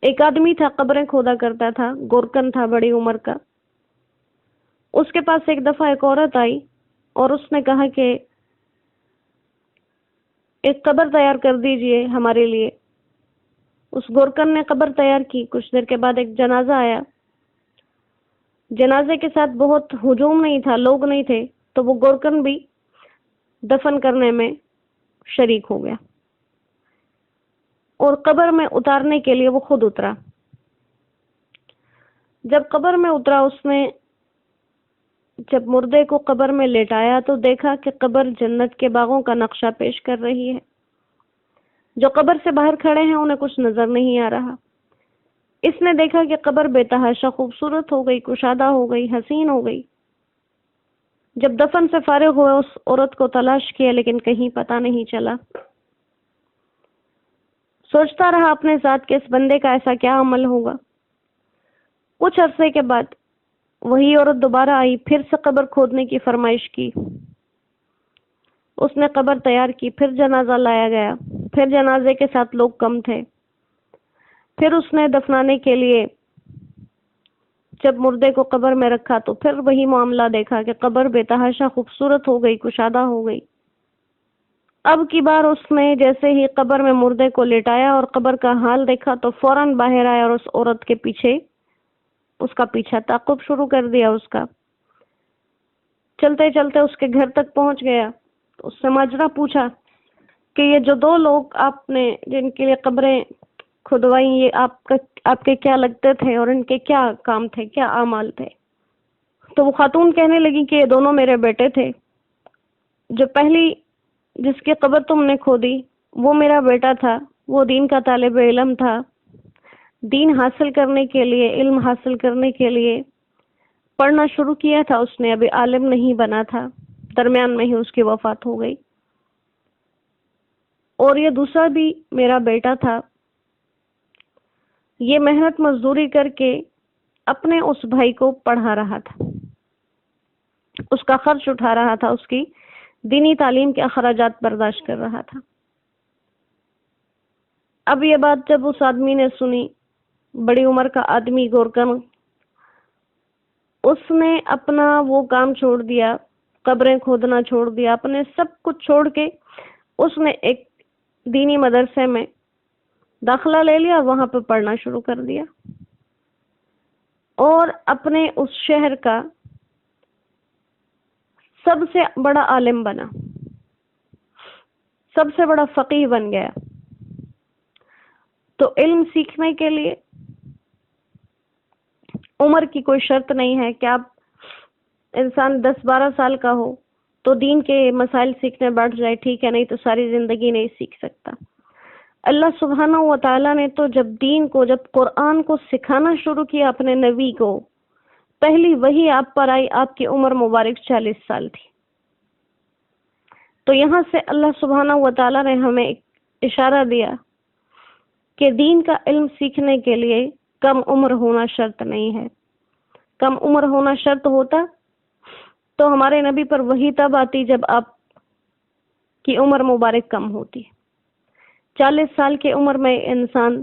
ایک آدمی تھا، قبریں کھودا کرتا تھا، گورکن تھا بڑی عمر کا. اس کے پاس ایک دفعہ ایک عورت آئی اور اس نے کہا کہ ایک قبر تیار کر دیجئے ہمارے لیے. اس گورکن نے قبر تیار کی. کچھ دیر کے بعد ایک جنازہ آیا. جنازے کے ساتھ بہت ہجوم نہیں تھا، لوگ نہیں تھے، تو وہ گورکن بھی دفن کرنے میں شریک ہو گیا اور قبر میں اتارنے کے لیے وہ خود اترا. جب قبر میں اترا، اس نے جب مردے کو قبر میں لیٹایا تو دیکھا کہ قبر جنت کے باغوں کا نقشہ پیش کر رہی ہے. جو قبر سے باہر کھڑے ہیں انہیں کچھ نظر نہیں آ رہا. اس نے دیکھا کہ قبر بے تحاشا خوبصورت ہو گئی، کشادہ ہو گئی، حسین ہو گئی. جب دفن سے فارغ ہوئے اس عورت کو تلاش کیا لیکن کہیں پتہ نہیں چلا. سوچتا رہا اپنے ساتھ کہ اس بندے کا ایسا کیا عمل ہوگا. کچھ عرصے کے بعد وہی عورت دوبارہ آئی، پھر سے قبر کھودنے کی فرمائش کی. اس نے قبر تیار کی، پھر جنازہ لایا گیا. پھر جنازے کے ساتھ لوگ کم تھے. پھر اس نے دفنانے کے لیے جب مردے کو قبر میں رکھا تو پھر وہی معاملہ دیکھا کہ قبر بے تحاشا خوبصورت ہو گئی، کشادہ ہو گئی. اب کی بار اس نے جیسے ہی قبر میں مردے کو لٹایا اور قبر کا حال دیکھا تو فوراً باہر آیا اور اس عورت کے پیچھے اس کا پیچھا تعقب شروع کر دیا. اس کا چلتے چلتے اس کے گھر تک پہنچ گیا. اس سے ماجرا پوچھا کہ یہ جو دو لوگ آپ نے جن کے لیے قبریں کھدوائی، یہ آپ کے کیا لگتے تھے اور ان کے کیا کام تھے، کیا اعمال تھے؟ تو وہ خاتون کہنے لگی کہ یہ دونوں میرے بیٹے تھے. جو پہلی جس کی قبر تم نے کھودی وہ میرا بیٹا تھا. وہ دین کا طالب علم تھا. دین حاصل کرنے کے لیے، علم حاصل کرنے کے لیے پڑھنا شروع کیا تھا اس نے، ابھی عالم نہیں بنا تھا. درمیان میں ہی اس کی وفات ہو گئی. اور یہ دوسرا بھی میرا بیٹا تھا. یہ محنت مزدوری کر کے اپنے اس بھائی کو پڑھا رہا تھا، اس کا خرچ اٹھا رہا تھا، اس کی دینی تعلیم کے اخراجات برداشت کر رہا تھا. اب یہ بات جب اس آدمی نے سنی، بڑی عمر کا آدمی گورکن، اس نے اپنا وہ کام چھوڑ دیا، قبریں کھودنا چھوڑ دیا، اپنے سب کچھ چھوڑ کے اس نے ایک دینی مدرسے میں داخلہ لے لیا، وہاں پہ پڑھنا شروع کر دیا اور اپنے اس شہر کا سب سے بڑا عالم بنا، سب سے بڑا فقیہ بن گیا. تو علم سیکھنے کے لیے عمر کی کوئی شرط نہیں ہے کہ آپ انسان 10-12 سال کا ہو تو دین کے مسائل سیکھنے بیٹھ جائے، ٹھیک ہے، نہیں تو ساری زندگی نہیں سیکھ سکتا. اللہ سبحانہ و تعالیٰ نے تو جب قرآن کو سکھانا شروع کیا اپنے نبی کو، پہلی وحی آپ پر آئی، آپ کی عمر مبارک 40 سال تھی. تو یہاں سے اللہ سبحانہ و تعالیٰ نے ہمیں ایک اشارہ دیا کہ دین کا علم سیکھنے کے لیے کم عمر ہونا شرط نہیں ہے. کم عمر ہونا شرط ہوتا تو ہمارے نبی پر وحی تب آتی جب آپ کی عمر مبارک کم ہوتی. 40 سال کی عمر میں انسان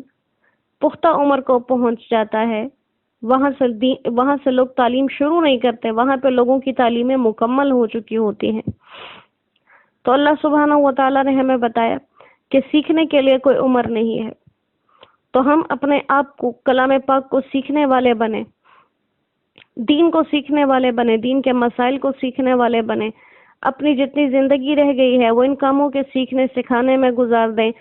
پختہ عمر کو پہنچ جاتا ہے. وہاں سے لوگ تعلیم شروع نہیں کرتے، وہاں پہ لوگوں کی تعلیمیں مکمل ہو چکی ہوتی ہیں. تو اللہ سبحانہ و تعالیٰ نے ہمیں بتایا کہ سیکھنے کے لیے کوئی عمر نہیں ہے. تو ہم اپنے آپ کو کلام پاک کو سیکھنے والے بنے، دین کو سیکھنے والے بنے، دین کے مسائل کو سیکھنے والے بنے. اپنی جتنی زندگی رہ گئی ہے وہ ان کاموں کے سیکھنے سکھانے میں گزار دیں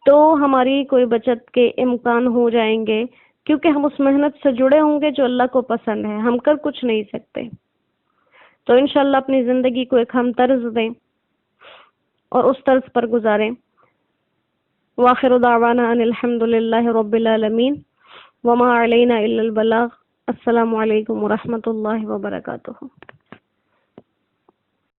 تو ہماری کوئی بچت کے امکان ہو جائیں گے، کیونکہ ہم اس محنت سے جڑے ہوں گے جو اللہ کو پسند ہے. ہم کر کچھ نہیں سکتے. تو انشاءاللہ اپنی زندگی کو ایک ہم طرز دیں اور اس طرز پر گزاریں. وآخر دعوانا ان الحمد للہ رب العالمین وما علینا الا البلاغ. السلام علیکم ورحمۃ اللہ وبرکاتہ.